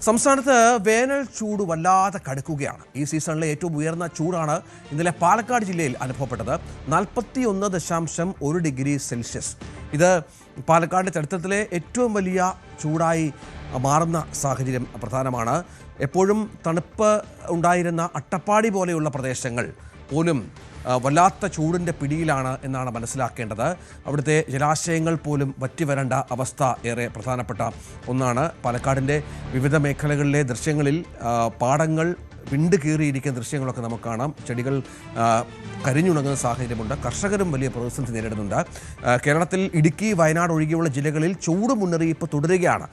സംസ്ഥാനത്ത് വേനൽ ചൂട് വല്ലാതെ കടുക്കുകയാണ്. ഈ സീസണിലെ ഏറ്റവും ഉയർന്ന ചൂടാണ് ഇന്നലെ പാലക്കാട് ജില്ലയിൽ അനുഭവപ്പെട്ടത്. 41.1 ഡിഗ്രി സെൽഷ്യസ്. ഇത് പാലക്കാട് ചരിത്രത്തിലെ ഏറ്റവും വലിയ ചൂടായി മാറുന്ന സാഹചര്യം പ്രധാനമാണ്. എപ്പോഴും തണുപ്പ് ഉണ്ടായിരുന്ന അട്ടപ്പാടി പോലെയുള്ള പ്രദേശങ്ങൾ പോലും വല്ലാത്ത ചൂടിൻ്റെ പിടിയിലാണ് എന്നാണ് മനസ്സിലാക്കേണ്ടത്. അവിടുത്തെ ജലാശയങ്ങൾ പോലും വറ്റിവരേണ്ട അവസ്ഥ ഏറെ പ്രധാനപ്പെട്ട ഒന്നാണ്. പാലക്കാടിൻ്റെ വിവിധ മേഖലകളിലെ ദൃശ്യങ്ങളിൽ പാടങ്ങൾ വിണ്ട് കീറിയിരിക്കുന്ന ദൃശ്യങ്ങളൊക്കെ നമുക്ക് കാണാം. ചെടികൾ കരിഞ്ഞുണങ്ങുന്ന സാഹചര്യമുണ്ട്. കർഷകരും വലിയ പ്രതിസന്ധി നേരിടുന്നുണ്ട്. കേരളത്തിൽ ഇടുക്കി, വയനാട് ഒഴികെയുള്ള ജില്ലകളിൽ ചൂട് മുന്നറിയിപ്പ് തുടരുകയാണ്.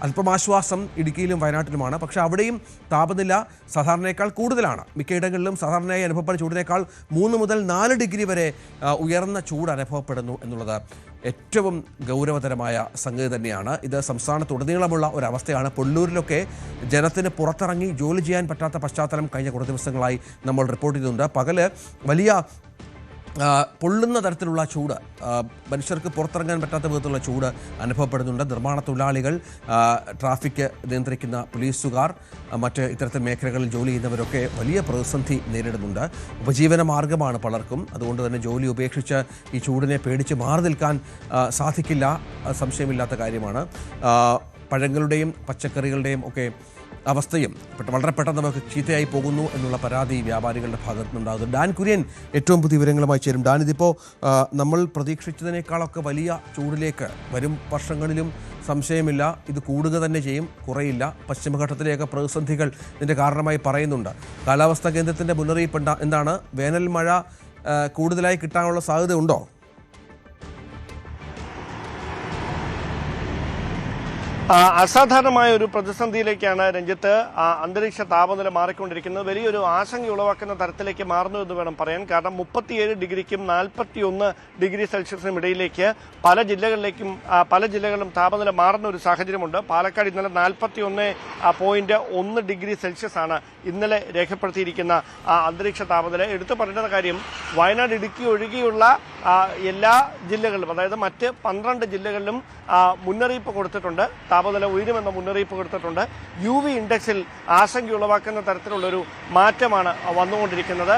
അല്പമാശ്വാസം ഇടുക്കിയിലും വയനാട്ടിലുമാണ്. പക്ഷേ അവിടെയും താപനില സാധാരണയേക്കാൾ കൂടുതലാണ്. മിക്കയിടങ്ങളിലും സാധാരണയായി അനുഭവപ്പെടുന്ന ചൂടിനേക്കാൾ 3 മുതൽ 4 ഡിഗ്രി വരെ ഉയർന്ന ചൂട് അനുഭവപ്പെടുന്നു എന്നുള്ളത് ഏറ്റവും ഗൗരവതരമായ സംഗതി തന്നെയാണ്. ഇത് സംസ്ഥാനത്തുടനീളമുള്ള ഒരവസ്ഥയാണ്. പൊള്ളൂരിലൊക്കെ ജനത്തിന് പുറത്തിറങ്ങി ജോലി ചെയ്യാൻ പറ്റാത്ത പശ്ചാത്തലം കഴിഞ്ഞ കുറച്ച് ദിവസങ്ങളായി നമ്മൾ റിപ്പോർട്ട് ചെയ്തിട്ടുണ്ട്. പകല് വലിയ പൊള്ളുന്ന തരത്തിലുള്ള ചൂട്, മനുഷ്യർക്ക് പുറത്തിറങ്ങാൻ പറ്റാത്ത വിധത്തിലുള്ള ചൂട് അനുഭവപ്പെടുന്നുണ്ട്. നിർമ്മാണ തൊഴിലാളികൾ, ട്രാഫിക് നിയന്ത്രിക്കുന്ന പോലീസുകാർ, മറ്റ് ഇത്തരത്തിൽ മേഖലകളിൽ ജോലി ചെയ്യുന്നവരൊക്കെ വലിയ പ്രതിസന്ധി നേരിടുന്നുണ്ട്. ഉപജീവന മാർഗമാണ് പലർക്കും. അതുകൊണ്ട് തന്നെ ജോലി ഉപേക്ഷിച്ച് ഈ ചൂടിനെ പേടിച്ച് മാറി നിൽക്കാൻ സാധിക്കില്ല, സംശയമില്ലാത്ത കാര്യമാണ്. പഴങ്ങളുടെയും പച്ചക്കറികളുടെയും ഒക്കെ അവസ്ഥയും വളരെ പെട്ടെന്ന് നമുക്ക് ചീത്തയായി പോകുന്നു എന്നുള്ള പരാതി വ്യാപാരികളുടെ ഭാഗത്തു നിന്നുണ്ടാകുന്നു. ഡാൻ കുര്യൻ ഏറ്റവും പുതിയ വിവരങ്ങളുമായി ചേരും. ഡാൻ, ഇതിപ്പോൾ നമ്മൾ പ്രതീക്ഷിച്ചതിനേക്കാളൊക്കെ വലിയ ചൂടിലേക്ക് വരും വർഷങ്ങളിലും സംശയമില്ല ഇത് കൂടുക തന്നെ ചെയ്യും, കുറയില്ല. പശ്ചിമഘട്ടത്തിലെയൊക്കെ പ്രതിസന്ധികൾ ഇതിൻ്റെ കാരണമായി പറയുന്നുണ്ട്. കാലാവസ്ഥാ കേന്ദ്രത്തിൻ്റെ മുന്നറിയിപ്പ് എന്താണ്? വേനൽ മഴ കൂടുതലായി കിട്ടാനുള്ള സാധ്യത ഉണ്ടോ? അസാധാരണമായ ഒരു പ്രതിസന്ധിയിലേക്കാണ് രഞ്ജിത്ത് അന്തരീക്ഷ താപനില മാറിക്കൊണ്ടിരിക്കുന്നത്. വലിയൊരു ആശങ്ക ഉളവാക്കുന്ന തരത്തിലേക്ക് മാറുന്നു എന്ന് വേണം പറയാൻ. കാരണം 37 ഡിഗ്രിക്കും 41 ഡിഗ്രി സെൽഷ്യസിനും ഇടയിലേക്ക് പല ജില്ലകളിലും താപനില മാറുന്ന ഒരു സാഹചര്യമുണ്ട്. പാലക്കാട് ഇന്നലെ 41.1 ഡിഗ്രി സെൽഷ്യസ് ആണ് ഇന്നലെ രേഖപ്പെടുത്തിയിരിക്കുന്ന അന്തരീക്ഷ താപനില. എടുത്തു പറയേണ്ട കാര്യം, വയനാട്, ഇടുക്കി ഒഴികെയുള്ള എല്ലാ ജില്ലകളിലും, അതായത് മറ്റ് 12 ജില്ലകളിലും മുന്നറിയിപ്പ് കൊടുത്തിട്ടുണ്ട്. താപനില ഉയരുമെന്ന മുന്നറിയിപ്പ് കൊടുത്തിട്ടുണ്ട്. UV ഇൻഡെക്സിൽ ആശങ്ക ഉളവാക്കുന്ന തരത്തിലുള്ളൊരു മാറ്റമാണ് വന്നുകൊണ്ടിരിക്കുന്നത്.